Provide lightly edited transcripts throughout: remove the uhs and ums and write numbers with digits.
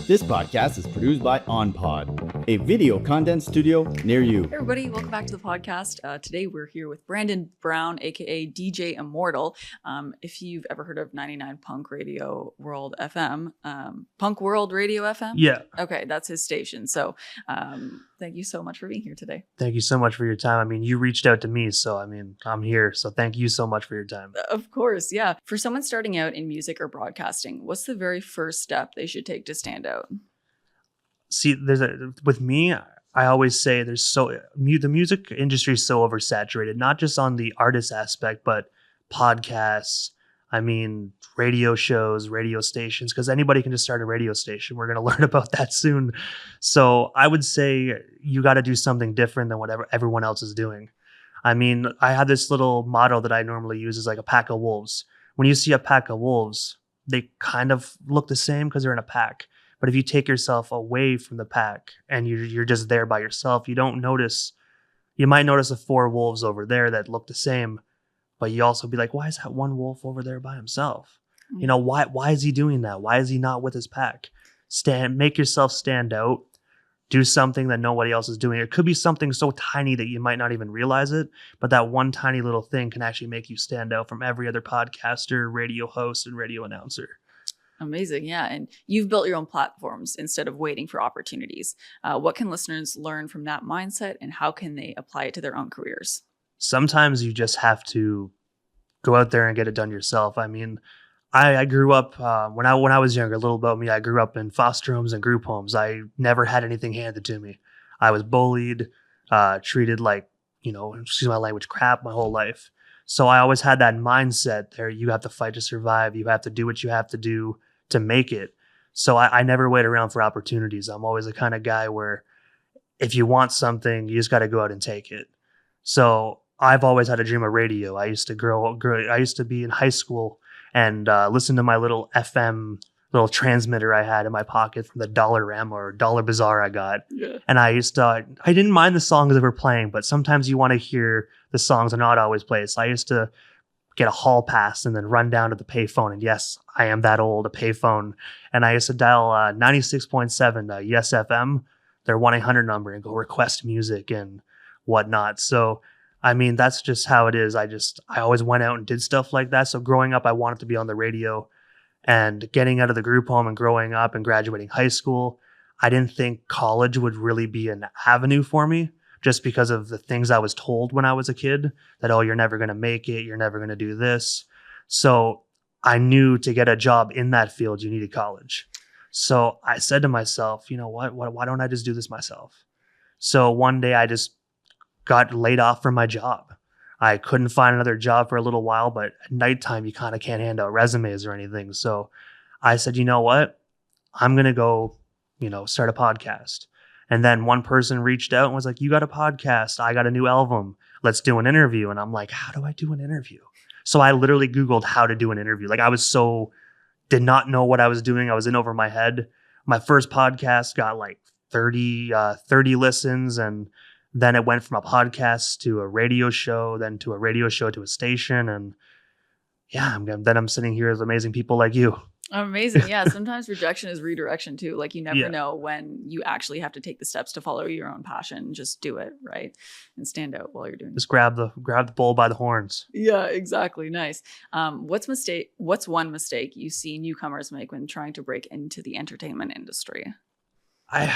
This podcast is produced by OnPod, a video content studio near you. Hey everybody, welcome back to the podcast. Today we're here with Brandon Brown, aka DJ Immortal. If you've ever heard of 99 Punk Radio World FM, Punk World Radio FM? Yeah. Okay, that's his station. So thank you so much for being here today. Thank you so much for your time. I mean, you reached out to me, so I'm here. So thank you so much for your time. Of course, yeah. For someone starting out in music or broadcasting, what's the very first step they should take to stand out? See, with me, I always say the music industry is so oversaturated, not just on the artist aspect, but podcasts, radio shows, radio stations, because anybody can just start a radio station. We're going to learn about that soon. So I would say you got to do something different than whatever everyone else is doing. I have this little motto that I normally use is like a pack of wolves. When you see a pack of wolves, they kind of look the same because they're in a pack. But if you take yourself away from the pack and you're just there by yourself, you might notice the 4 wolves over there that look the same, but you also be like, why is that one wolf over there by himself? Mm-hmm. You know, why is he doing that? Why is he not with his pack? Make yourself stand out. Do something that nobody else is doing. It could be something so tiny that you might not even realize it, but that one tiny little thing can actually make you stand out from every other podcaster, radio host, and radio announcer. Amazing. Yeah. And you've built your own platforms instead of waiting for opportunities. What can listeners learn from that mindset and how can they apply it to their own careers? Sometimes you just have to go out there and get it done yourself. I grew up, when I was younger, a little about me, I grew up in foster homes and group homes. I never had anything handed to me. I was bullied, treated like, excuse my language, crap my whole life. So I always had that mindset there. You have to fight to survive. You have to do what you have to do to make it. So I never wait around for opportunities. I'm always the kind of guy where if you want something, you just got to go out and take it. So I've always had a dream of radio. I used to be in high school and listen to my little FM little transmitter I had in my pocket from the Dollarama or Dollar Bazaar I got. Yeah. And I didn't mind the songs that were playing, but sometimes you want to hear the songs are not always played. So I used to get a hall pass and then run down to the payphone. And yes, I am that old, a payphone. And I used to dial 96.7 Yes FM, their 1-800 number, and go request music and whatnot. So, that's just how it is. I always went out and did stuff like that. So growing up, I wanted to be on the radio. And getting out of the group home and growing up and graduating high school, I didn't think college would really be an avenue for me just because of the things I was told when I was a kid that, oh, you're never going to make it. You're never going to do this. So I knew to get a job in that field, you needed college. So I said to myself, you know what? Why don't I just do this myself? So one day I just got laid off from my job. I couldn't find another job for a little while, but at nighttime, you kind of can't hand out resumes or anything. So I said, you know what? I'm going to go, start a podcast. And then one person reached out and was like, you got a podcast. I got a new album. Let's do an interview. And I'm like, how do I do an interview? So I literally Googled how to do an interview. Like did not know what I was doing. I was in over my head. My first podcast got like 30 listens. And then it went from a podcast to a radio show, then to a radio show to a station. And yeah, then I'm sitting here with amazing people like you. Amazing. Yeah. Sometimes rejection is redirection too. Like you never know when you actually have to take the steps to follow your own passion. Just do it, right? And stand out while you're doing it. Just grab the bull by the horns. Yeah, exactly. Nice. What's one mistake you see newcomers make when trying to break into the entertainment industry? I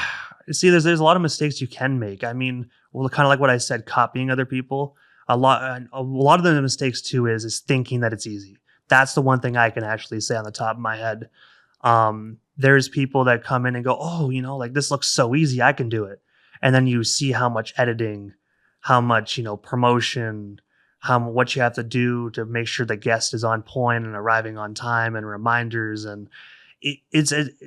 see there's a lot of mistakes you can make. Kind of like what I said, copying other people. A lot of the mistakes too is thinking that it's easy. That's the one thing I can actually say on the top of my head. There's people that come in and go, oh, like this looks so easy, I can do it. And then you see how much editing, how much, promotion, what you have to do to make sure the guest is on point and arriving on time and reminders. And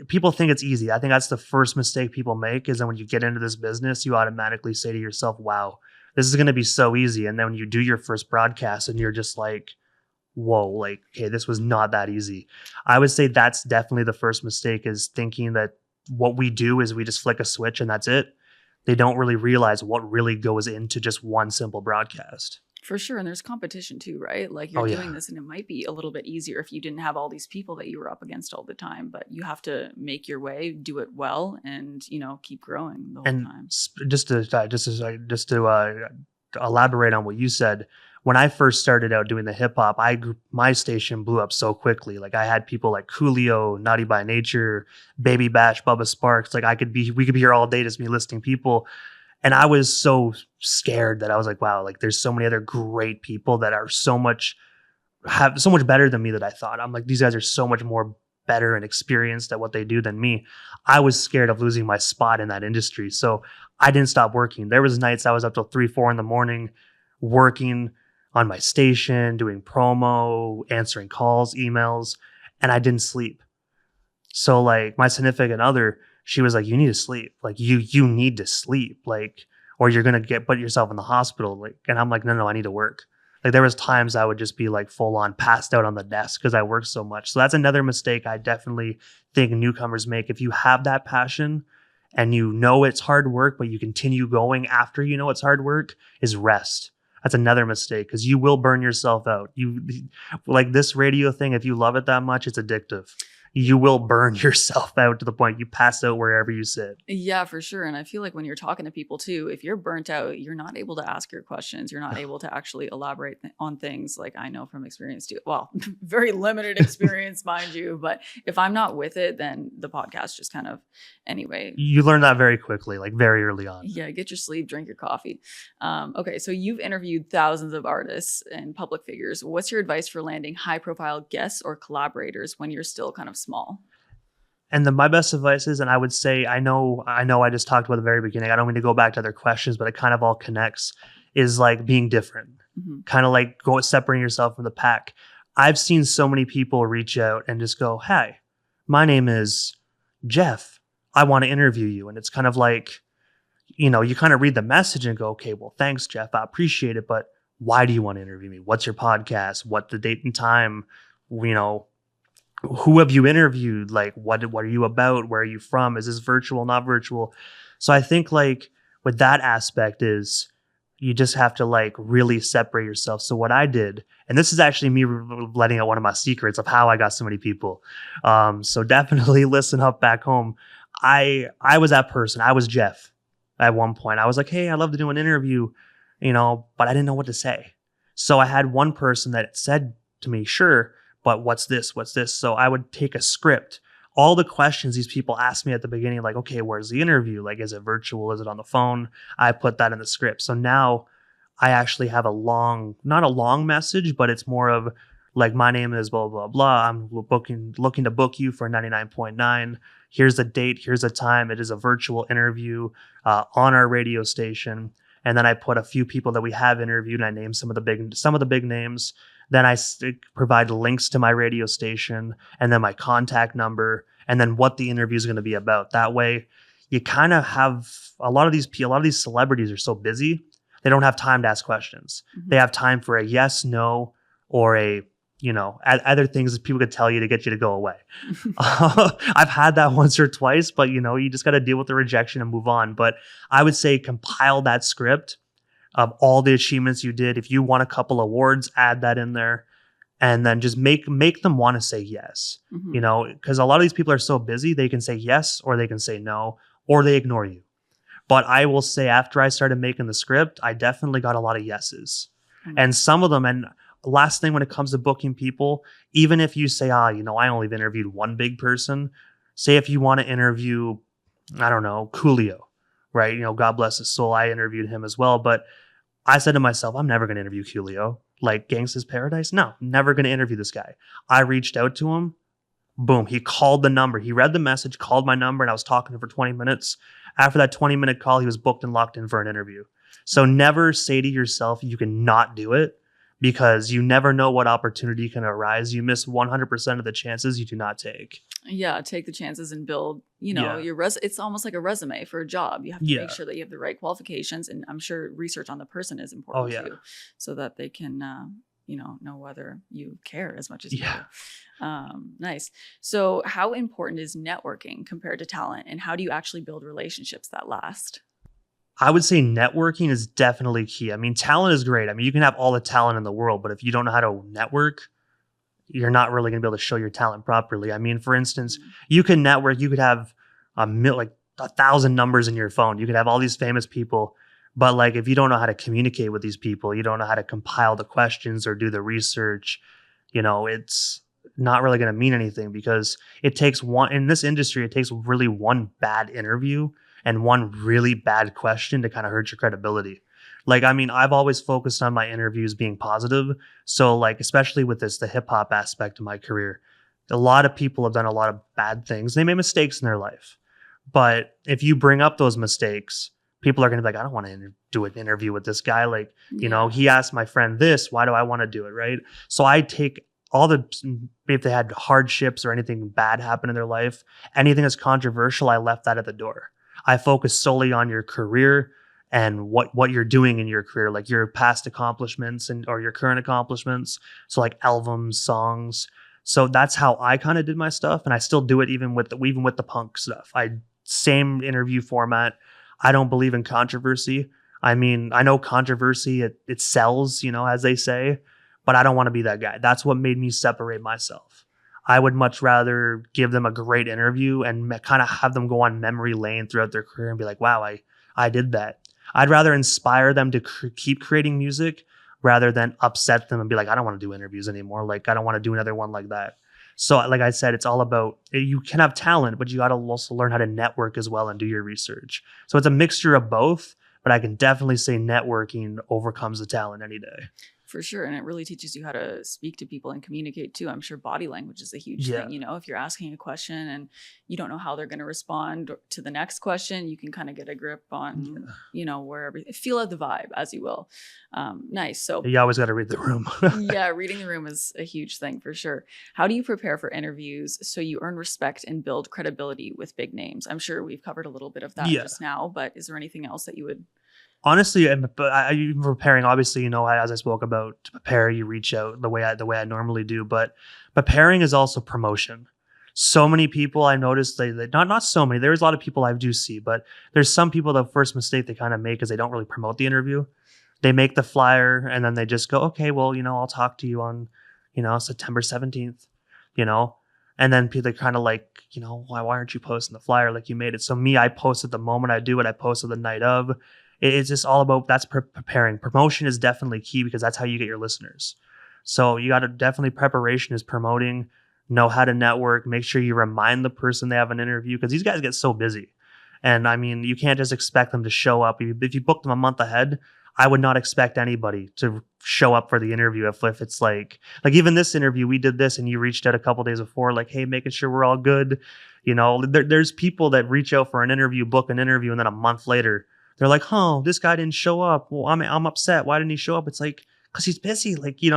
people think it's easy. I think that's the first mistake people make is that when you get into this business, you automatically say to yourself, wow, this is going to be so easy. And then when you do your first broadcast and you're just like, whoa, like, okay, this was not that easy. I would say that's definitely the first mistake is thinking that what we do is we just flick a switch and that's it. They don't really realize what really goes into just one simple broadcast. For sure. And there's competition too, right? Like you're doing this and it might be a little bit easier if you didn't have all these people that you were up against all the time, but you have to make your way, do it well, and, keep growing the whole time. Just to elaborate on what you said, when I first started out doing the hip hop, my station blew up so quickly. Like I had people like Coolio, Naughty by Nature, Baby Bash, Bubba Sparks. Like we could be here all day just me listing people. And I was so scared that I was like, wow, like there's so many other great people that are have so much better than me that I thought. I'm like, these guys are so much more better and experienced at what they do than me. I was scared of losing my spot in that industry. So I didn't stop working. There was nights I was up till 3-4 in the morning working on my station, doing promo, answering calls, emails, and I didn't sleep. So like my significant other, she was like, you need to sleep. Like you need to sleep, like, or you're going to put yourself in the hospital. Like, and I'm like, no, I need to work. Like there was times I would just be like full on passed out on the desk because I worked so much. So that's another mistake I definitely think newcomers make. If you have that passion and it's hard work, but you continue going after it's hard work, is rest. That's another mistake because you will burn yourself out. Like this radio thing, if you love it that much, it's addictive. You will burn yourself out to the point you pass out wherever you sit. Yeah, for sure. And I feel like when you're talking to people too, if you're burnt out, you're not able to ask your questions. You're not able to actually elaborate on things. Like I know from experience too. Well, very limited experience, mind you. But if I'm not with it, then the podcast just kind of, anyway. You learn that very quickly, like very early on. Yeah, get your sleep, drink your coffee. Okay, so you've interviewed thousands of artists and public figures. What's your advice for landing high profile guests or collaborators when you're still kind of small? And my best advice is, and I would say, I know I just talked about the very beginning. I don't mean to go back to other questions, but it kind of all connects, is like being different, kind of like separating yourself from the pack. I've seen so many people reach out and just go, hey, my name is Jeff. I want to interview you. And it's kind of like, you kind of read the message and go, okay, well, thanks, Jeff. I appreciate it. But why do you want to interview me? What's your podcast? What the date and time? Who have you interviewed? Like, what are you about? Where are you from? Is this virtual, not virtual? So I think like with that aspect is you just have to like really separate yourself. So what I did, and this is actually me letting out one of my secrets of how I got so many people. So definitely listen up back home. I was that person. I was Jeff at one point. I was like, hey, I'd love to do an interview, but I didn't know what to say. So I had one person that said to me, sure, but what's this? What's this? So I would take a script, all the questions these people asked me at the beginning, like, okay, where's the interview? Like, is it virtual? Is it on the phone? I put that in the script. So now I actually have not a long message, but it's more of like, my name is blah, blah, blah. I'm looking to book you for 99.9. Here's the date. Here's the time. It is a virtual interview on our radio station. And then I put a few people that we have interviewed, and I named some of the big names. Then I provide links to my radio station and then my contact number and then what the interview is going to be about. That way you kind of have a lot of these celebrities are so busy. They don't have time to ask questions. They have time for a yes, no, or a, other things that people could tell you to get you to go away. I've had that once or twice, but you just got to deal with the rejection and move on. But I would say compile that script of all the achievements you did. If you won a couple awards, add that in there, and then just make them want to say yes. Because a lot of these people are so busy, they can say yes or they can say no, or they ignore you. But I will say, after I started making the script, I definitely got a lot of yeses. And some of them, and last thing when it comes to booking people, even if you say, I only interviewed one big person, say if you want to interview, I don't know, Coolio, right? God bless his soul. I interviewed him as well. But I said to myself, I'm never going to interview Coolio. Like Gangsta's Paradise? No, never going to interview this guy. I reached out to him. Boom. He called the number. He read the message, called my number, and I was talking to him for 20 minutes. After that 20-minute call, he was booked and locked in for an interview. So never say to yourself you can not do it, because you never know what opportunity can arise. You miss 100% of the chances you do not take. Yeah, take the chances and build, your it's almost like a resume for a job. You have to make sure that you have the right qualifications, and I'm sure research on the person is important too, so that they can know whether you care as much as you do. Nice. So how important is networking compared to talent, and how do you actually build relationships that last? I would say networking is definitely key. I mean, talent is great. I mean, you can have all the talent in the world, but if you don't know how to network, you're not really going to be able to show your talent properly. I mean, for instance, you can network. You could have like 1,000 numbers in your phone. You could have all these famous people, but like if you don't know how to communicate with these people, you don't know how to compile the questions or do the research, it's not really going to mean anything, because it takes in this industry, it takes really one bad interview and one really bad question to kind of hurt your credibility. Like, I mean, I've always focused on my interviews being positive. So like, especially with the hip hop aspect of my career, a lot of people have done a lot of bad things. They made mistakes in their life. But if you bring up those mistakes, people are going to be like, I don't want to do an interview with this guy. Like, he asked my friend this, why do I want to do it? Right. So I take if they had hardships or anything bad happen in their life, anything that's controversial, I left that at the door. I focus solely on your career and what you're doing in your career, like your past accomplishments or your current accomplishments. So like albums, songs. So that's how I kind of did my stuff. And I still do it even with the punk stuff. Same interview format. I don't believe in controversy. I mean, I know controversy, it sells, as they say, but I don't want to be that guy. That's what made me separate myself. I would much rather give them a great interview and kind of have them go on memory lane throughout their career and be like, wow, I did that. I'd rather inspire them to keep creating music rather than upset them and be like, I don't want to do interviews anymore. Like, I don't want to do another one like that. So like I said, it's all about, you can have talent, but you got to also learn how to network as well and do your research. So it's a mixture of both, but I can definitely say networking overcomes the talent any day. For sure. And it really teaches you how to speak to people and communicate too. I'm sure body language is a huge thing. If you're asking a question and you don't know how they're going to respond to the next question, you can kind of get a grip on, wherever, feel out the vibe, as you will. Nice. So you always got to read the room. Yeah. Reading the room is a huge thing for sure. How do you prepare for interviews so you earn respect and build credibility with big names? I'm sure we've covered a little bit of that just now, but is there anything else that you would? Honestly, I'm preparing. Obviously, as I spoke about, to prepare, you reach out the way I normally do. But preparing is also promotion. So many people I noticed they not so many. There's a lot of people I do see, but there's some people, the first mistake they kind of make is they don't really promote the interview. They make the flyer and then they just go, okay, well, I'll talk to you on, September 17th, and then people are kind of like, why aren't you posting the flyer like you made it? So I post it the moment I do it. I post it the night of. It's just all about preparing. Promotion is definitely key because that's how you get your listeners. So you got to definitely, preparation is promoting, know how to network, make sure you remind the person they have an interview because these guys get so busy. And I mean, you can't just expect them to show up. If you book them a month ahead, I would not expect anybody to show up for the interview if it's like even this interview, we did this and you reached out a couple days before, like, hey, making sure we're all good. There's people that reach out for an interview, book an interview, and then a month later, they're like, oh, this guy didn't show up. Well, I'm upset. Why didn't he show up? It's like, because he's busy. Like, he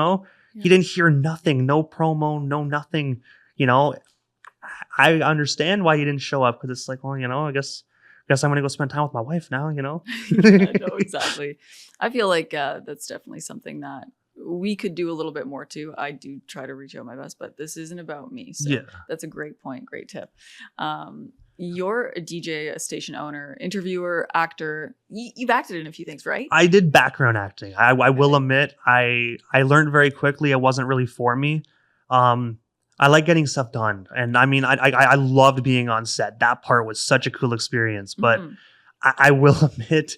didn't hear nothing, no promo, no nothing. I understand why he didn't show up because it's like, well, I guess I'm going to go spend time with my wife now, Yeah, no, exactly. I feel like that's definitely something that we could do a little bit more too. I do try to reach out my best, but this isn't about me. So that's a great point. Great tip. You're a DJ, a station owner, interviewer, actor. You've acted in a few things, right? I did background acting. I will admit, I learned very quickly. It wasn't really for me. I like getting stuff done. And I mean, I loved being on set. That part was such a cool experience. But I will admit,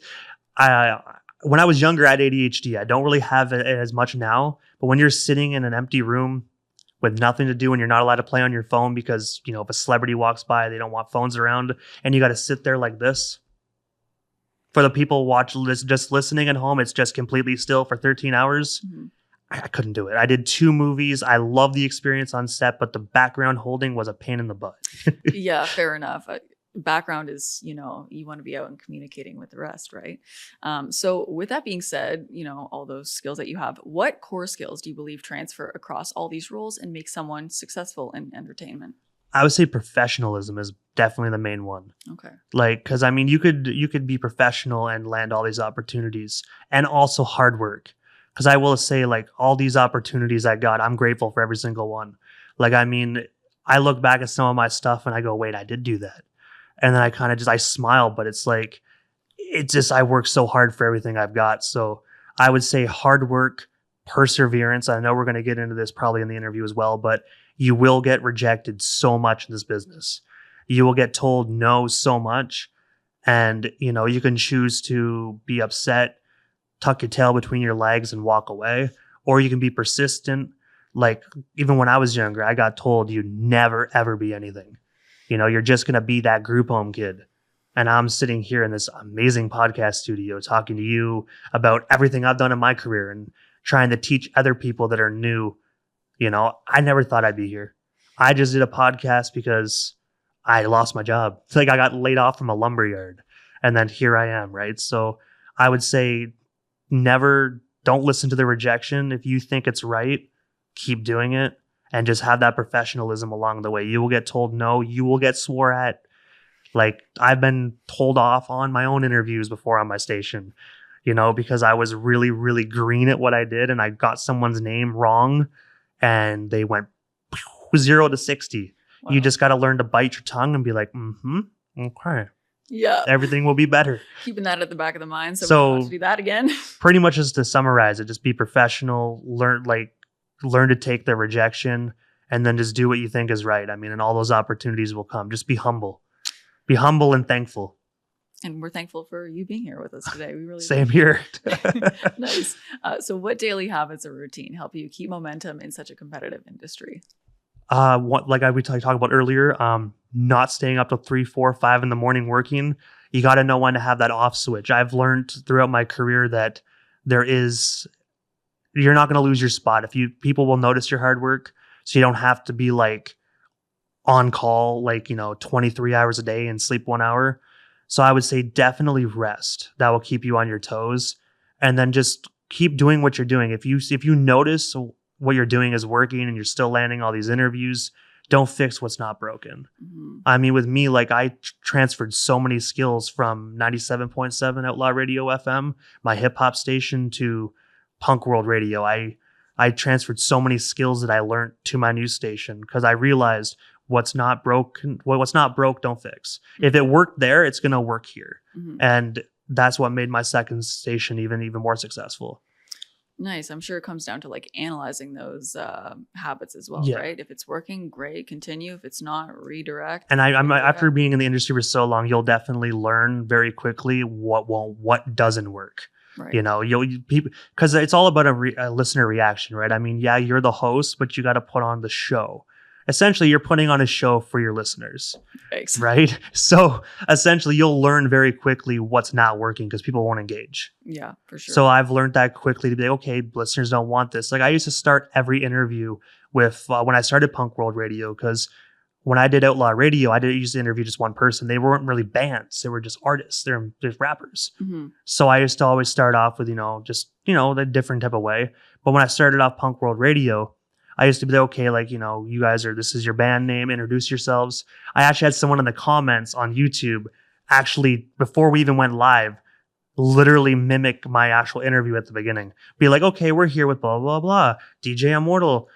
when I was younger, I had ADHD. I don't really have it as much now. But when you're sitting in an empty room with nothing to do and you're not allowed to play on your phone because, if a celebrity walks by, they don't want phones around and you got to sit there like this. For the people just listening at home, it's just completely still for 13 hours. Mm-hmm. I couldn't do it. I did 2 movies. I love the experience on set, but the background holding was a pain in the butt. Yeah, fair enough. Background is, you want to be out and communicating with the rest, right? So with that being said, all those skills that you have, what core skills do you believe transfer across all these roles and make someone successful in entertainment? I would say professionalism is definitely the main one. Okay. Because I mean, you could be professional and land all these opportunities, and also hard work. Because I will say, all these opportunities I got, I'm grateful for every single one. I mean, I look back at some of my stuff and I go, wait, I did do that. And then I kind of I smile, but it's like, it's just, I work so hard for everything I've got. So I would say hard work, perseverance. I know we're going to get into this probably in the interview as well, but you will get rejected so much in this business. You will get told no so much. And, you can choose to be upset, tuck your tail between your legs and walk away, or you can be persistent. Like, even when I was younger, I got told you never, ever be anything. You're just going to be that group home kid. And I'm sitting here in this amazing podcast studio talking to you about everything I've done in my career and trying to teach other people that are new. I never thought I'd be here. I just did a podcast because I lost my job. It's like I got laid off from a lumberyard, and then here I am, right? So I would say don't listen to the rejection. If you think it's right, keep doing it and just have that professionalism along the way. You will get told no. You will get swore at. Like, I've been told off on my own interviews before on my station, because I was really, really green at what I did, and I got someone's name wrong and they went 0 to 60. Wow. You just got to learn to bite your tongue and be like, okay. Yeah. Everything will be better. Keeping that at the back of the mind. So we don't have to do that again. Pretty much just to summarize it, just be professional, learn to take the rejection, and then just do what you think is right. I mean, and all those opportunities will come. Just be humble. Be humble and thankful. And we're thankful for you being here with us today. We really Same here. Nice. So what daily habits or routine help you keep momentum in such a competitive industry? We talked about earlier, not staying up till 3, 4, 5 in the morning working. You got to know when to have that off switch. I've learned throughout my career that you're not going to lose your spot. People will notice your hard work, so you don't have to be like on call, 23 hours a day and sleep 1 hour. So I would say definitely rest. That will keep you on your toes, and then just keep doing what you're doing. If you notice what you're doing is working and you're still landing all these interviews, don't fix what's not broken. Mm-hmm. I mean, with me, I transferred so many skills from 97.7 Outlaw Radio FM, my hip hop station, to Punk World Radio. I transferred so many skills that I learned to my new station because I realized what's not broke, don't fix. If it worked there, it's going to work here. Mm-hmm. And that's what made my second station even more successful. Nice. I'm sure it comes down to analyzing those habits as well, right? If it's working, great, continue. If it's not, redirect. And I'm after being in the industry for so long, you'll definitely learn very quickly what doesn't work. Right. Because it's all about a listener reaction, right? I mean, yeah, you're the host, but you got to put on the show. Essentially, you're putting on a show for your listeners. Thanks. Right? So essentially, you'll learn very quickly what's not working because people won't engage. Yeah, for sure. So I've learned that quickly to be like, okay, listeners don't want this. I used to start every interview with, when I started Punk World Radio, because when I did Outlaw Radio, I used to interview just one person. They weren't really bands. They were just artists. They're rappers. Mm-hmm. So I used to always start off with, the different type of way. But when I started off Punk World Radio, I used to be okay, you guys this is your band name, introduce yourselves. I actually had someone in the comments on YouTube, actually, before we even went live, literally mimic my actual interview at the beginning. Be like, okay, we're here with blah, blah, blah. DJ Immortal,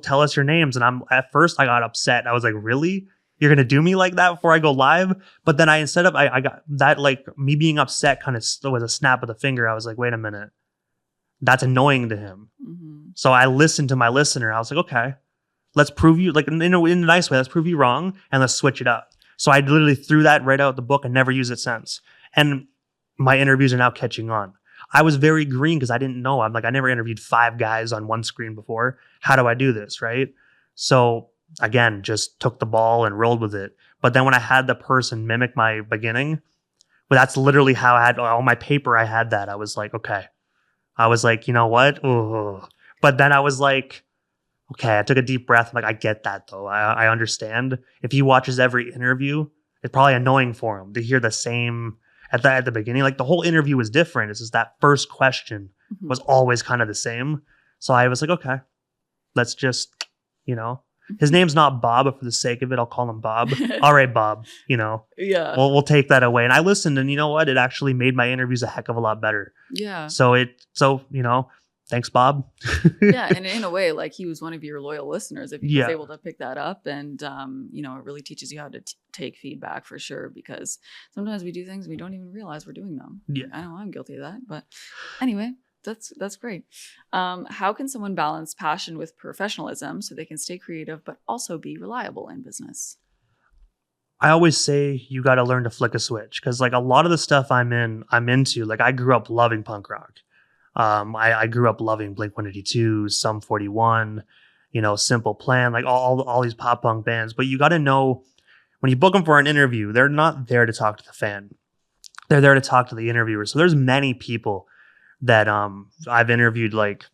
tell us your names. And at first I got upset. I was like, really? You're going to do me like that before I go live? But then I got that, me being upset kind of was a snap of the finger. I was like, wait a minute. That's annoying to him. Mm-hmm. So I listened to my listener. I was like, okay, let's prove you, in a nice way, let's prove you wrong and let's switch it up. So I literally threw that right out the book and never used it since. And my interviews are now catching on. I was very green because I didn't know. I never interviewed 5 guys on one screen before. How do I do this, right? So again, just took the ball and rolled with it. But then when I had the person mimic my beginning, but that's literally how I had on my paper. I had that. I was like, okay. I was like, you know what? Ooh. But then I was like, okay, I took a deep breath. I'm like, I get that though. I understand. If he watches every interview, it's probably annoying for him to hear the same at the beginning. The whole interview was different. It's just that first question was always kind of the same. So I was like, okay, let's just, his name's not Bob, but for the sake of it, I'll call him Bob. All right, Bob, Yeah. We'll take that away. And I listened, and you know what? It actually made my interviews a heck of a lot better. Yeah. So thanks, Bob. Yeah, and in a way, like he was one of your loyal listeners if he was able to pick that up. And, you know, it really teaches you how to take feedback for sure, because sometimes we do things we don't even realize we're doing them. Yeah. I know I'm guilty of that. But anyway, that's great. How can someone balance passion with professionalism so they can stay creative but also be reliable in business? I always say you got to learn to flick a switch, because like a lot of the stuff I'm into, like I grew up loving punk rock. I grew up loving Blink-182, Sum 41, you know, Simple Plan, like all these pop punk bands. But you got to know, when you book them for an interview, they're not there to talk to the fan. They're there to talk to the interviewer. So there's many people that I've interviewed, like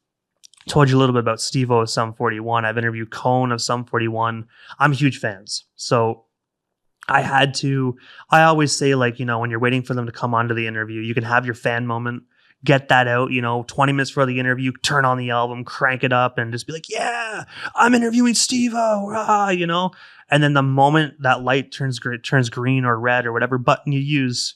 told you a little bit about Steve-O of Sum 41. I've interviewed Cone of Sum 41. I'm huge fans. So I always say, like, you know, when you're waiting for them to come onto the interview, you can have your fan moment. Get that out, you know, 20 minutes for the interview, turn on the album, crank it up, and just be like, yeah, I'm interviewing Steve-O, you know? And then the moment that light turns green or red or whatever button you use,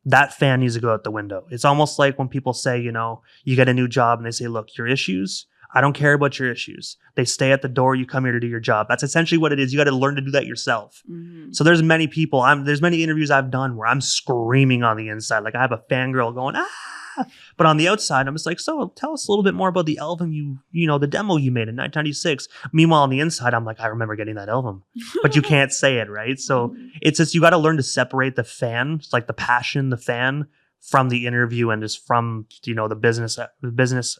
that fan needs to go out the window. It's almost like when people say, you know, you get a new job and they say, look, your issues, I don't care about your issues. They stay at the door. You come here to do your job. That's essentially what it is. You got to learn to do that yourself. Mm-hmm. So there's many interviews I've done where I'm screaming on the inside. Like I have a fangirl going, but on the outside, I'm just like, so tell us a little bit more about the album you know, the demo you made in 1996. Meanwhile, on the inside, I'm like, I remember getting that album, but you can't say it, right? So it's just, you got to learn to separate the fan, like the passion, the fan, from the interview and just from, you know, the business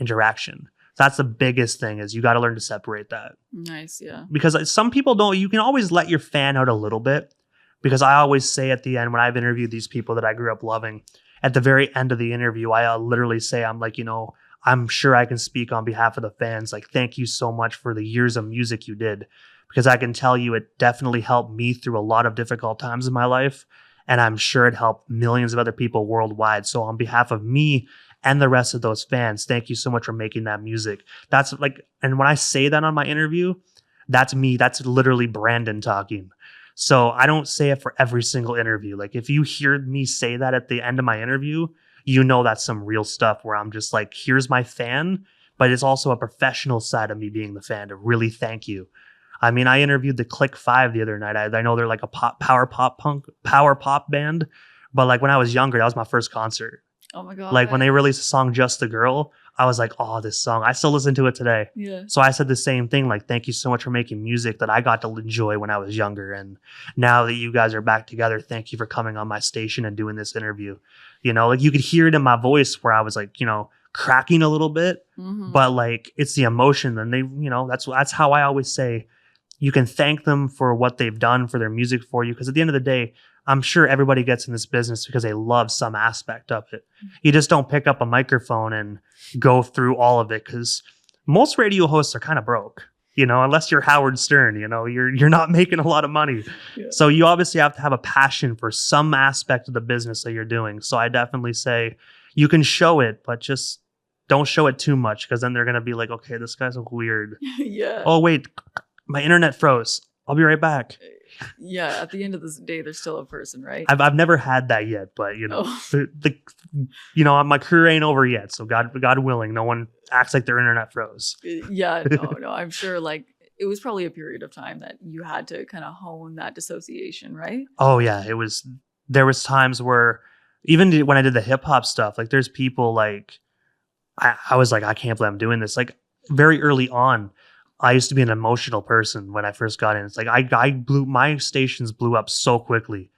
interaction. That's the biggest thing, is you got to learn to separate that. Nice, yeah. Because some people don't, you can always let your fan out a little bit, because I always say at the end, when I've interviewed these people that I grew up loving, at the very end of the interview, I literally say, I'm like, you know, I'm sure I can speak on behalf of the fans. Like, thank you so much for the years of music you did, because I can tell you it definitely helped me through a lot of difficult times in my life. And I'm sure it helped millions of other people worldwide. So on behalf of me and the rest of those fans, thank you so much for making that music. That's like, and when I say that on my interview, that's me. That's literally Brandon talking. So I don't say it for every single interview. Like if you hear me say that at the end of my interview, you know that's some real stuff where I'm just like, here's my fan, but it's also a professional side of me being the fan to really thank you. I mean, I interviewed the Click 5 the other night. I know they're like a power pop band, but like when I was younger, that was my first concert. Oh my God. Like when they released the song Just the Girl, I was like, oh, this song. I still listen to it today. Yeah. So I said the same thing, like, thank you so much for making music that I got to enjoy when I was younger. And now that you guys are back together, thank you for coming on my station and doing this interview. You know, like you could hear it in my voice where I was like, you know, cracking a little bit, but like it's the emotion. And they, you know, that's how I always say you can thank them for what they've done for their music for you. Because at the end of the day, I'm sure everybody gets in this business because they love some aspect of it. You just don't pick up a microphone and go through all of it, because most radio hosts are kind of broke, you know, unless you're Howard Stern, you know, you're not making a lot of money. Yeah. So you obviously have to have a passion for some aspect of the business that you're doing. So I definitely say you can show it, but just don't show it too much, because then they're going to be like, okay, this guy's weird. Yeah. Oh, wait, my internet froze. I'll be right back. Yeah, at the end of the day, there's still a person, right? I've never had that yet, but you know, you know, my career ain't over yet. So God willing, no one acts like their internet froze. Yeah, no, I'm sure. Like it was probably a period of time that you had to kind of hone that dissociation, right? Oh yeah, it was. There was times where even when I did the hip hop stuff, like there's people like I was like, I can't believe I'm doing this. Like very early on, I used to be an emotional person when I first got in. It's like my stations blew up so quickly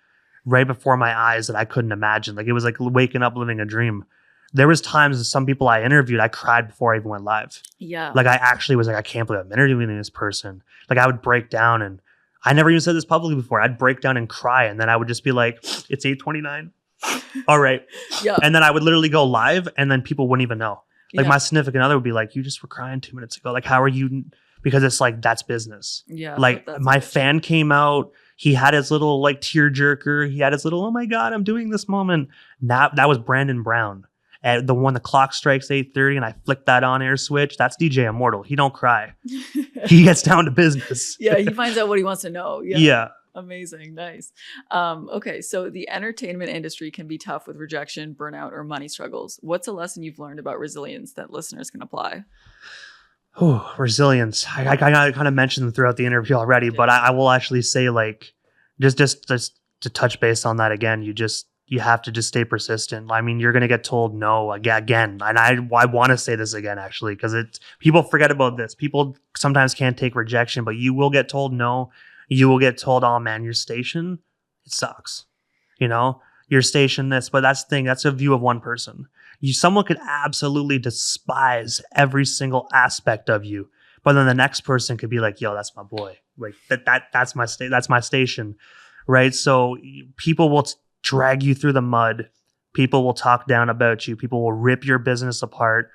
right before my eyes that I couldn't imagine. Like it was like waking up living a dream. There was times that some people I interviewed, I cried before I even went live. Yeah. Like I actually was like, I can't believe I'm interviewing this person. Like I would break down, and I never even said this publicly before. I'd break down and cry, and then I would just be like, it's 8:29. All right. Yeah. And then I would literally go live, and then people wouldn't even know. Like my significant other would be like, you just were crying 2 minutes ago. Like, how are you? Because it's like, that's business. Yeah. Like my fan came out. He had his little like tear jerker. He had his little, oh my God, I'm doing this moment. That was Brandon Brown. And the clock strikes 8:30 and I flick that on air switch. That's DJ Immortal. He don't cry. He gets down to business. Yeah. He finds out what he wants to know. Yeah. Yeah. Amazing. Nice. Okay. So the entertainment industry can be tough with rejection, burnout, or money struggles. What's a lesson you've learned about resilience that listeners can apply? Oh, resilience. I kind of mentioned them throughout the interview already, but I will actually say, like, just to touch base on that again, you have to just stay persistent. I mean, you're going to get told no again. And I want to say this again, actually, because people forget about this. People sometimes can't take rejection, but you will get told no. You will get told, oh man, your station, it sucks. You know, your station this, but that's the thing. That's a view of one person. Someone could absolutely despise every single aspect of you, but then the next person could be like, yo, that's my boy. Like that's my station. Right. So people will drag you through the mud. People will talk down about you. People will rip your business apart.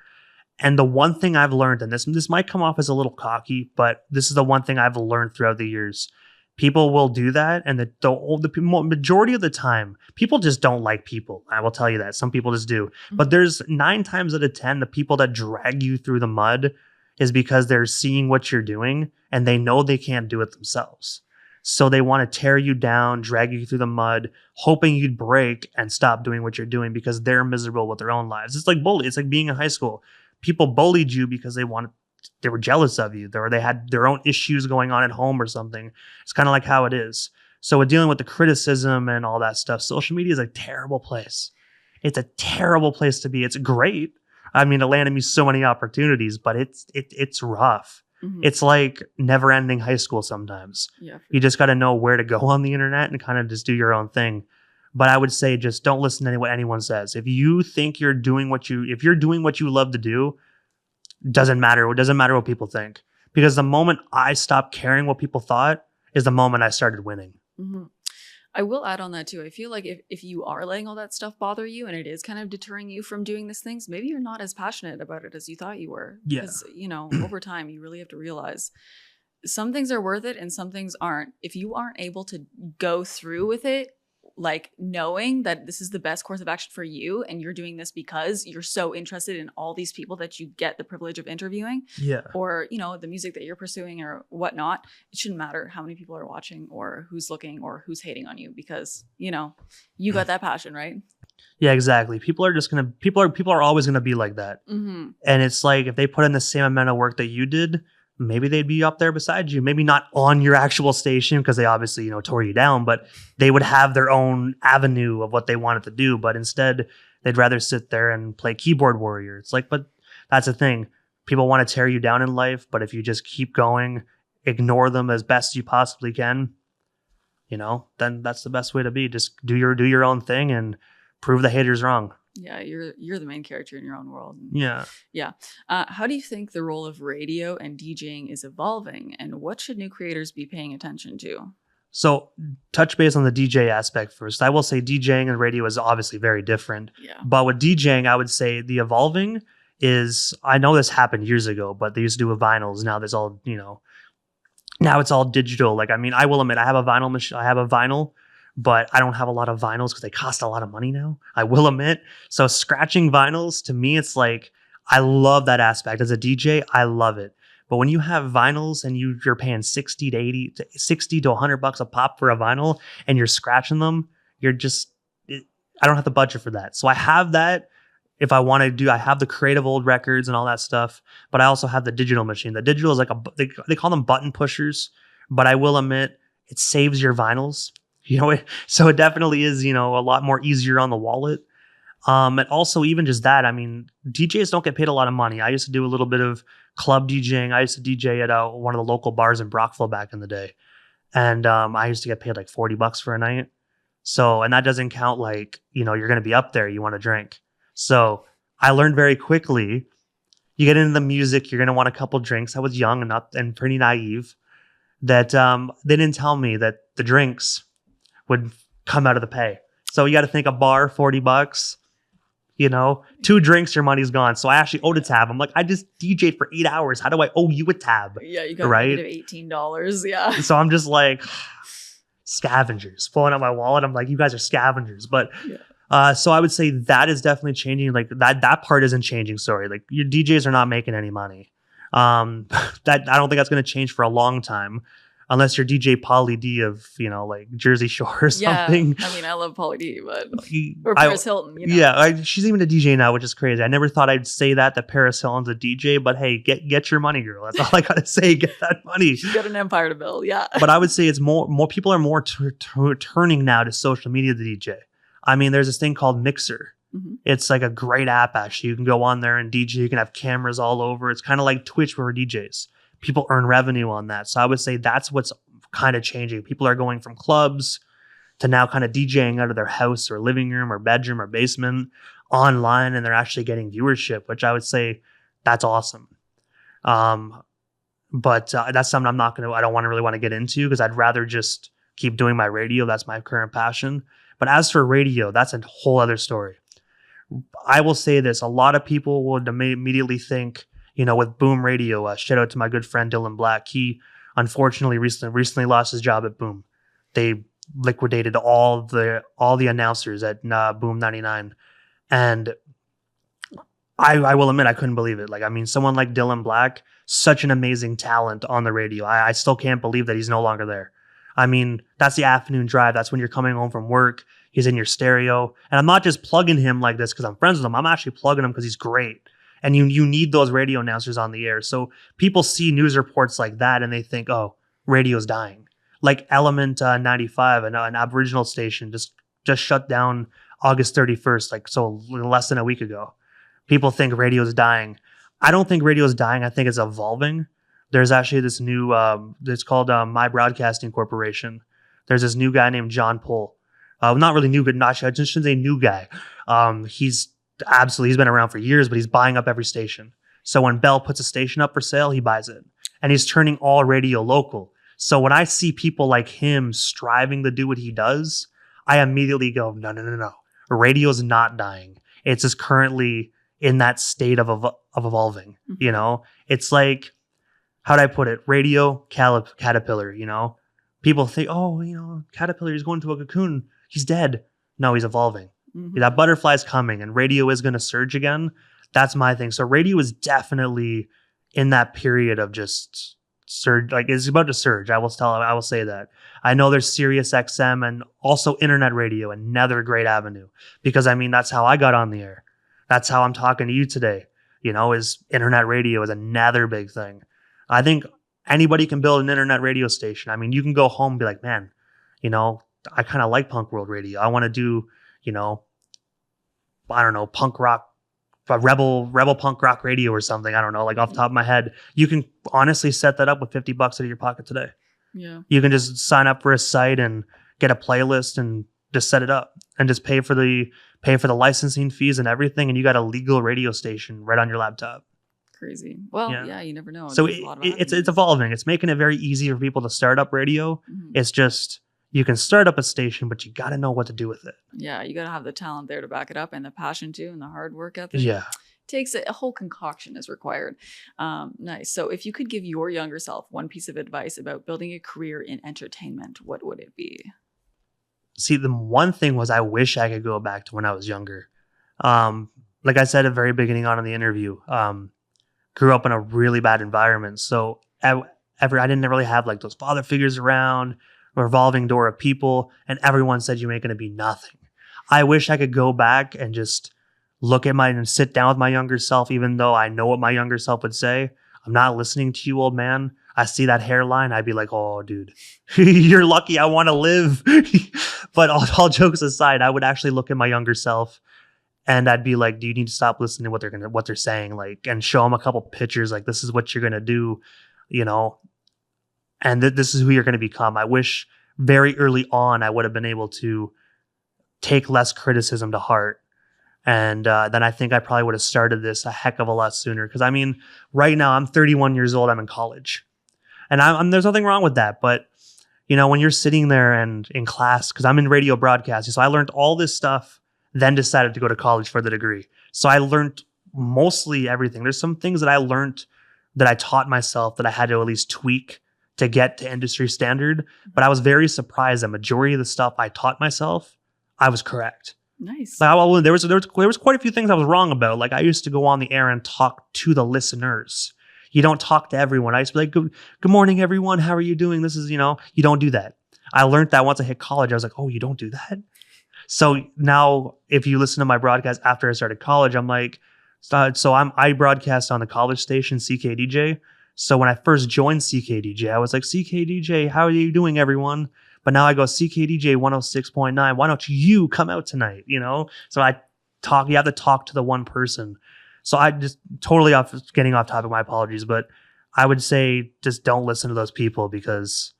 And the one thing I've learned, and this might come off as a little cocky, but this is the one thing I've learned throughout the years. People will do that, and the majority of the time, people just don't like people. I will tell you that. Some people just do. Mm-hmm. But there's 9 times out of 10, the people that drag you through the mud is because they're seeing what you're doing, and they know they can't do it themselves. So they want to tear you down, drag you through the mud, hoping you'd break and stop doing what you're doing because they're miserable with their own lives. It's like bully. It's like being in high school. People bullied you because they were jealous of you, or they had their own issues going on at home or something. It's kind of like how it is. So with dealing with the criticism and all that stuff, social media is a terrible place. It's a terrible place to be. It's great. I mean, it landed me so many opportunities, but it's rough. Mm-hmm. It's like never ending high school sometimes. Yeah, you just got to know where to go on the internet and kind of just do your own thing. But I would say just don't listen to what anyone says. If you think you're doing what you love to do, doesn't matter. It doesn't matter what people think. Because the moment I stopped caring what people thought is the moment I started winning. Mm-hmm. I will add on that too. I feel like if you are letting all that stuff bother you and it is kind of deterring you from doing these things, maybe you're not as passionate about it as you thought you were. Yeah. Because, over time, you really have to realize some things are worth it and some things aren't. If you aren't able to go through with it, like knowing that this is the best course of action for you and you're doing this because you're so interested in all these people that you get the privilege of interviewing, or the music that you're pursuing or whatnot, it shouldn't matter how many people are watching or who's looking or who's hating on you, because you got that passion, right? Yeah, exactly. People are always gonna be like that. Mm-hmm. And it's like if they put in the same amount of work that you did, maybe they'd be up there beside you. Maybe not on your actual station because they obviously, tore you down, but they would have their own avenue of what they wanted to do. But instead, they'd rather sit there and play keyboard warrior. It's like, but that's the thing. People want to tear you down in life, but if you just keep going, ignore them as best you possibly can, then that's the best way to be. Just do your own thing and prove the haters wrong. Yeah, you're the main character in your own world. Yeah. Yeah. How do you think the role of radio and DJing is evolving, and what should new creators be paying attention to? So touch base on the DJ aspect first. I will say DJing and radio is obviously very different. Yeah. But with DJing, I would say the evolving is, I know this happened years ago, but they used to do with vinyls. Now there's all, now it's all digital. Like, I mean, I will admit I have a vinyl machine. I have a vinyl, but I don't have a lot of vinyls because they cost a lot of money now. I will admit. So scratching vinyls, to me, it's like, I love that aspect. As a DJ, I love it. But when you have vinyls and you're paying $60 to $100 a pop for a vinyl and you're scratching them, I don't have the budget for that. So I have that. If I want to do, I have the creative old records and all that stuff, but I also have the digital machine. The digital is like they call them button pushers, but I will admit it saves your vinyls. So it definitely is, a lot more easier on the wallet. And also even just that, I mean, DJs don't get paid a lot of money. I used to do a little bit of club DJing. I used to DJ at one of the local bars in Brockville back in the day. And I used to get paid like $40 for a night. So, and that doesn't count like, you're going to be up there, you want to drink. So I learned very quickly, you get into the music, you're going to want a couple drinks. I was young and pretty naive that they didn't tell me that the drinks would come out of the pay. So you got to think a bar, $40, 2 drinks, your money's gone. So I actually owed a tab. I'm like, I just DJ'd for 8 hours. How do I owe you a tab? Yeah, you got right? $18. Yeah. So I'm just like, scavengers, pulling out my wallet. I'm like, you guys are scavengers. But so I would say that is definitely changing. Like that part isn't changing. Sorry. Like your DJs are not making any money. That I don't think that's going to change for a long time. unless you're DJ Pauly D of, like Jersey Shore or something. Yeah, I mean, I love Pauly D, but or Paris Hilton. Yeah, she's even a DJ now, which is crazy. I never thought I'd say that Paris Hilton's a DJ, but hey, get your money, girl. That's all I gotta say. Get that money. She's got an empire to build. Yeah. But I would say it's more people are more turning now to social media to DJ. I mean, there's this thing called Mixer. Mm-hmm. It's like a great app, actually. You can go on there and DJ. You can have cameras all over. It's kind of like Twitch for DJs. People earn revenue on that. So I would say that's what's kind of changing. People are going from clubs to now kind of DJing out of their house or living room or bedroom or basement online, and they're actually getting viewership, which I would say that's awesome. But that's something I don't really want to get into because I'd rather just keep doing my radio. That's my current passion. But as for radio, that's a whole other story. I will say this. A lot of people would immediately think, with Boom Radio, shout out to my good friend Dylan Black. He unfortunately recently lost his job at Boom. They liquidated all the announcers at Boom 99. And I will admit I couldn't believe it. Someone like Dylan Black, such an amazing talent on the radio. I still can't believe that he's no longer there. That's the afternoon drive. That's when you're coming home from work. He's in your stereo. And I'm not just plugging him like this because I'm friends with him. I'm actually plugging him because he's great. And you need those radio announcers on the air. So people see news reports like that and they think, oh, radio's dying. Like Element 95, an Aboriginal station, just shut down August 31st, so less than a week ago. People think radio's dying. I don't think radio's dying. I think it's evolving. There's actually this new, it's called My Broadcasting Corporation. There's this new guy named John Pohl. Not really new, but I shouldn't say new guy. He's been around for years, but he's buying up every station. So when Bell puts a station up for sale, he buys it. And he's turning all radio local. So when I see people like him striving to do what he does, I immediately go, no. Radio's not dying. It's just currently in that state of evolving. Mm-hmm. It's like, how'd I put it? Radio, caterpillar, People think, caterpillar is going to a cocoon. He's dead. No, he's evolving. Mm-hmm. That butterfly's coming and radio is going to surge again. That's my thing. So radio is definitely in that period of just surge. It's about to surge. I will say that. I know there's Sirius XM and also internet radio, another great avenue, because that's how I got on the air. That's how I'm talking to you today. Is internet radio is another big thing. I think anybody can build an internet radio station. You can go home and be like, man, I kind of like punk world radio. I want to do, I don't know, punk rock, rebel punk rock radio or something. I don't know, off the top of my head. You can honestly set that up with $50 out of your pocket today. Yeah. You can just sign up for a site and get a playlist and just set it up and just pay for the licensing fees and everything. And you got a legal radio station right on your laptop. Crazy. Well, yeah, you never know. So it's evolving. It's making it very easy for people to start up radio. Mm-hmm. It's just, you can start up a station, but you got to know what to do with it. Yeah, you got to have the talent there to back it up and the passion too and the hard work ethic. Yeah. Takes a whole concoction is required. Nice. So if you could give your younger self one piece of advice about building a career in entertainment, what would it be? See, the one thing was I wish I could go back to when I was younger. Like I said at the very beginning on in the interview, grew up in a really bad environment. So I didn't really have those father figures around, a revolving door of people, and everyone said you ain't going to be nothing. I wish I could go back and just look at and sit down with my younger self, even though I know what my younger self would say. I'm not listening to you, old man. I see that hairline. I'd be like, oh, dude, you're lucky I want to live. But all jokes aside, I would actually look at my younger self and I'd be like, do you need to stop listening to what they're saying? And show them a couple pictures. This is what you're going to do, and this is who you're going to become. I wish very early on, I would have been able to take less criticism to heart. And then I think I probably would have started this a heck of a lot sooner. Because right now I'm 31 years old. I'm in college. And there's nothing wrong with that. But, when you're sitting there and in class, because I'm in radio broadcasting, so I learned all this stuff, then decided to go to college for the degree. So I learned mostly everything. There's some things that I learned that I taught myself that I had to at least tweak to get to industry standard. But I was very surprised the majority of the stuff I taught myself, I was correct. Nice. There was quite a few things I was wrong about. I used to go on the air and talk to the listeners. You don't talk to everyone. I used to be like, good morning, everyone. How are you doing? This is, you don't do that. I learned that once I hit college. I was like, oh, you don't do that? So now if you listen to my broadcast after I started college, I'm like, I broadcast on the college station, CKDJ. So when I first joined CKDJ, I was like, CKDJ, how are you doing, everyone? But now I go, CKDJ 106.9. Why don't you come out tonight? So you have to talk to the one person. So I just totally getting off topic. My apologies. But I would say just don't listen to those people because,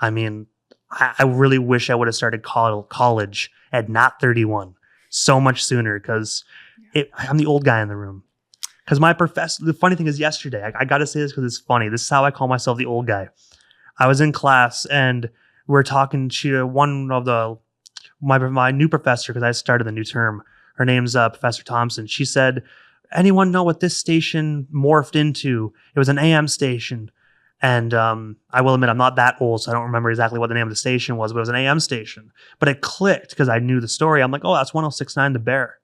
I really wish I would have started college at not 31 so much sooner because I'm the old guy in the room. Because my professor, the funny thing is yesterday, I got to say this because it's funny. This is how I call myself the old guy. I was in class and we're talking to one of my new professor because I started the new term. Her name's Professor Thompson. She said, anyone know what this station morphed into? It was an AM station. And I will admit, I'm not that old, so I don't remember exactly what the name of the station was, but it was an AM station. But it clicked because I knew the story. I'm like, oh, that's 106.9 The Bear.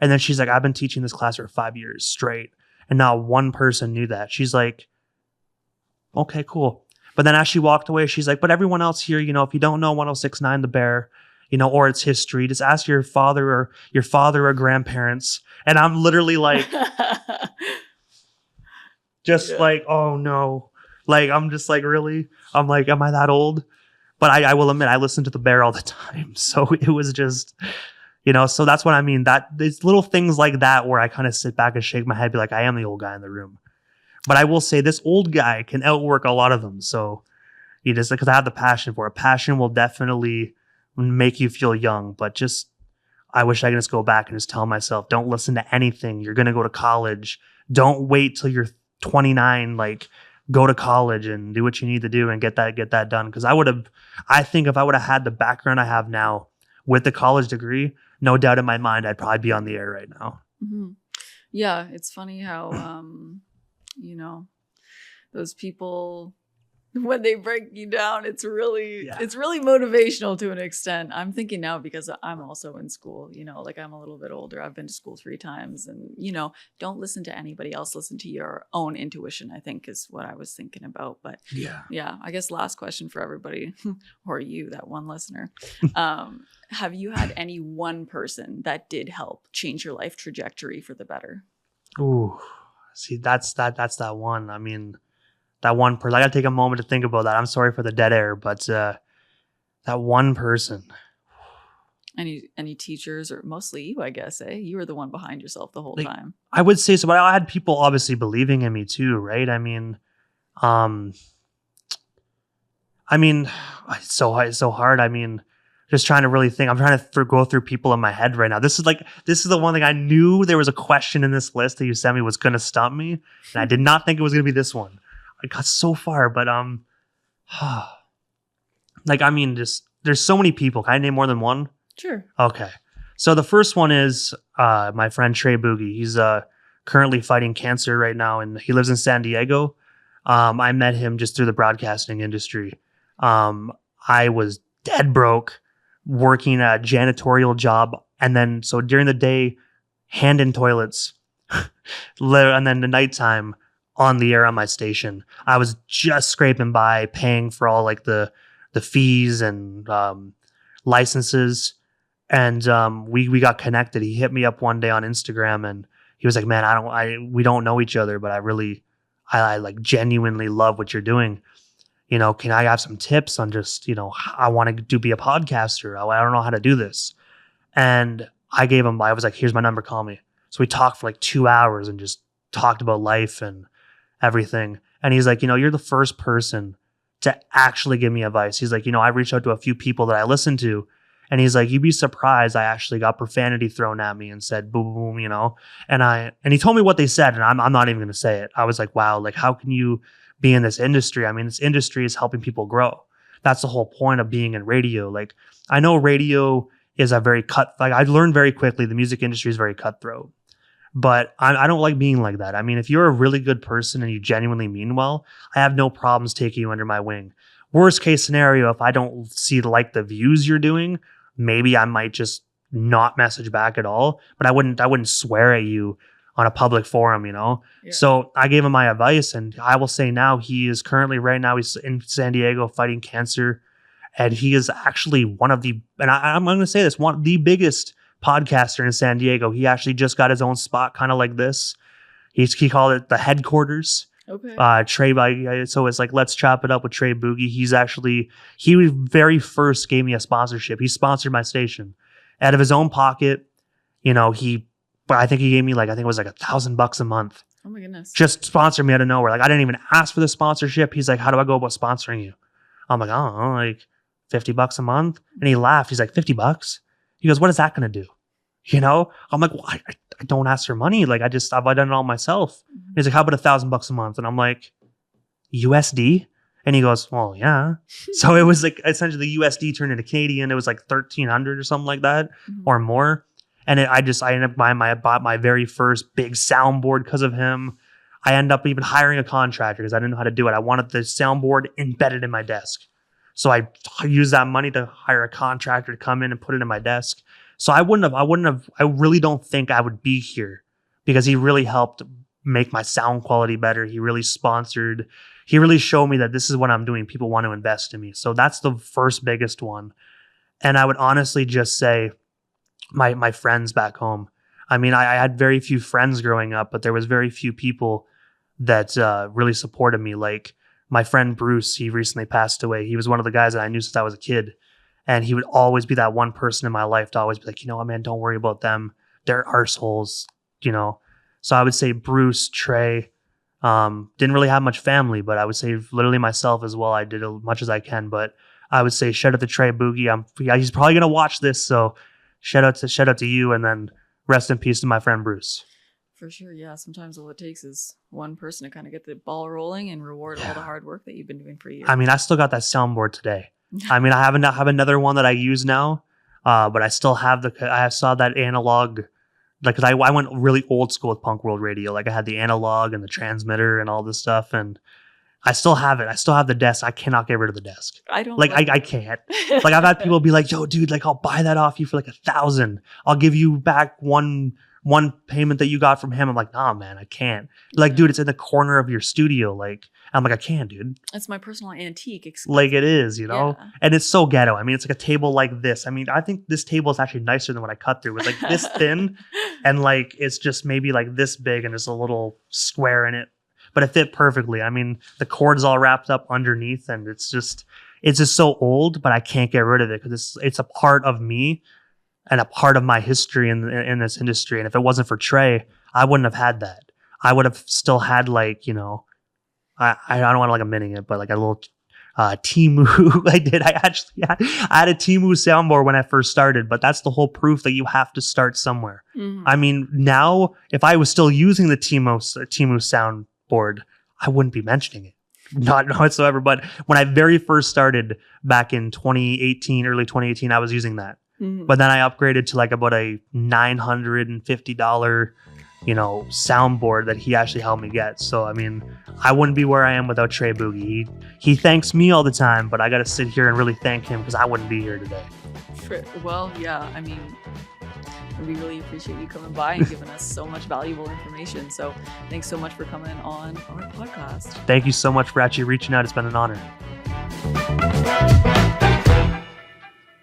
And then she's like, I've been teaching this class for 5 years straight. And not one person knew that. She's like, okay, cool. But then as she walked away, she's like, but everyone else here, if you don't know 106.9 The Bear, or its history, just ask your father or grandparents. And I'm literally like, like, oh no. Like, I'm just like, really? I'm like, am I that old? But I will admit, I listen to The Bear all the time. So it was just, so that's what I mean. That it's little things like that where I kind of sit back and shake my head, be like, I am the old guy in the room. But I will say this old guy can outwork a lot of them. So because I have the passion for it. Passion will definitely make you feel young. But I wish I could just go back and just tell myself, don't listen to anything. You're going to go to college. Don't wait till you're 29. Like, go to college and do what you need to do and get that done. Because I think if I would have had the background I have now with the college degree, no doubt in my mind, I'd probably be on the air right now. Mm-hmm. Yeah, it's funny how, those people, when they break you down, it's really motivational to an extent. I'm thinking now because I'm also in school, like I'm a little bit older. I've been to school 3 times and, don't listen to anybody else. Listen to your own intuition, I think is what I was thinking about. But yeah, I guess last question for everybody or you, that one listener. Have you had any one person that did help change your life trajectory for the better? Ooh, see, that's that one. That one person, I got to take a moment to think about that. I'm sorry for the dead air, but that one person. Any teachers or mostly you, I guess, eh? You were the one behind yourself the whole time. I would say so, but I had people obviously believing in me too, right? It's so hard. Just trying to really think. I'm trying to go through people in my head right now. This is the one thing I knew there was a question in this list that you sent me was going to stump me. And I did not think it was going to be this one. I got so far, but there's so many people. Can I name more than one? Sure. Okay. So the first one is my friend Trey Boogie. He's currently fighting cancer right now, and he lives in San Diego. I met him just through the broadcasting industry. I was dead broke, working a janitorial job, and then so during the day, hand in toilets, and then the nighttime on the air on my station. I was just scraping by, paying for all like the fees and licenses, and we got connected. He hit me up one day on Instagram, and he was like, "Man, we don't know each other, but I like genuinely love what you're doing. Can I have some tips on just I want to be a podcaster. I don't know how to do this." And I was like, "Here's my number, call me." So we talked for like 2 hours and just talked about life and everything. And he's like, you're the first person to actually give me advice. He's like, I reached out to a few people that I listen to. And he's like, you'd be surprised. I actually got profanity thrown at me and said, boom, boom, and he told me what they said. And I'm not even going to say it. I was like, wow, like, how can you be in this industry? This industry is helping people grow. That's the whole point of being in radio. Like, I know radio is I learned very quickly the music industry is very cutthroat. But I don't like being like that. If you're a really good person and you genuinely mean well, I have no problems taking you under my wing. Worst case scenario, if I don't see the views you're doing, maybe I might just not message back at all. But I wouldn't swear at you on a public forum, you know? Yeah. So I gave him my advice, and I will say now he is currently right now he's in San Diego fighting cancer. And he is actually one of the, and I'm going to say this, one of the biggest podcaster in San Diego. He actually just got his own spot, kind of like this. He called it the headquarters. Okay. Trey, so it's like, let's chop it up with Trey Boogie. He very first gave me a sponsorship. He sponsored my station out of his own pocket. You know, I think he gave me I think it was like $1,000 a month. Oh my goodness. Just sponsored me out of nowhere. Like I didn't even ask for the sponsorship. He's like, how do I go about sponsoring you? I'm like, I don't know, like $50 a month. And he laughed. He's like, $50? He goes, what is that going to do? You know? I'm like, well, I don't ask for money. Like I've done it all myself. Mm-hmm. He's like, how about $1,000 a month? And I'm like, USD? And he goes, well, yeah. So it was like essentially the USD turned into Canadian. It was like 1,300 or something like that, or more. And I ended up I bought my very first big soundboard because of him. I ended up even hiring a contractor because I didn't know how to do it. I wanted the soundboard embedded in my desk. So I used that money to hire a contractor to come in and put it in my desk. So I really don't think I would be here because he really helped make my sound quality better. He really showed me that this is what I'm doing. People want to invest in me. So that's the first biggest one. And I would honestly just say my friends back home. I mean, I had very few friends growing up, but there was very few people that really supported me. Like my friend Bruce, he recently passed away. He was one of the guys that I knew since I was a kid. And he would always be that one person in my life to always be like, you know what, man, don't worry about them. They're arseholes, you know. So I would say Bruce, Trey, didn't really have much family, but I would say literally myself as well. I did as much as I can, but I would say shout out to Trey Boogie. He's probably going to watch this. So shout out to you, and then rest in peace to my friend Bruce. For sure, yeah. Sometimes all it takes is one person to kind of get the ball rolling and reward all the hard work that you've been doing for years. I mean, I still got that soundboard today. I mean, I have another one that I use now, but I still have saw that analog. Like, cause I went really old school with Punk World Radio. Like, I had the analog and the transmitter and all this stuff, and I still have it. I still have the desk. I cannot get rid of the desk. I don't I can't. Like I've had people be like, yo, dude, like I'll buy that off you for like $1,000. I'll give you back one payment that you got from him. I'm like, nah, man, I can't. Like, dude, it's in the corner of your studio. Like, I'm like, I can't, dude. It's my personal antique exclusive. Like it is, you know? Yeah. And it's so ghetto. I mean, it's like a table like this. I mean, I think this table is actually nicer than what I cut through. It's like this thin and like it's just maybe like this big and there's a little square in it. But it fit perfectly. I mean, the cord is all wrapped up underneath, and it's just so old, but I can't get rid of it because it's a part of me and a part of my history in this industry. And if it wasn't for Trey, I wouldn't have had that. I would have still had like, you know, I don't want to like a minute it, but like a little Temu. I had a Temu soundboard when I first started, but that's the whole proof that you have to start somewhere. Mm-hmm. I mean, now if I was still using the Temu soundboard, I wouldn't be mentioning it. Not whatsoever. But when I very first started back in early 2018, I was using that. Mm-hmm. But then I upgraded to like about a $950, you know, soundboard that he actually helped me get. So, I mean, I wouldn't be where I am without Trey Boogie. He thanks me all the time, but I got to sit here and really thank him because I wouldn't be here today. Well, yeah, I mean, we really appreciate you coming by and giving us so much valuable information. So thanks so much for coming on our podcast. Thank you so much for actually reaching out. It's been an honor.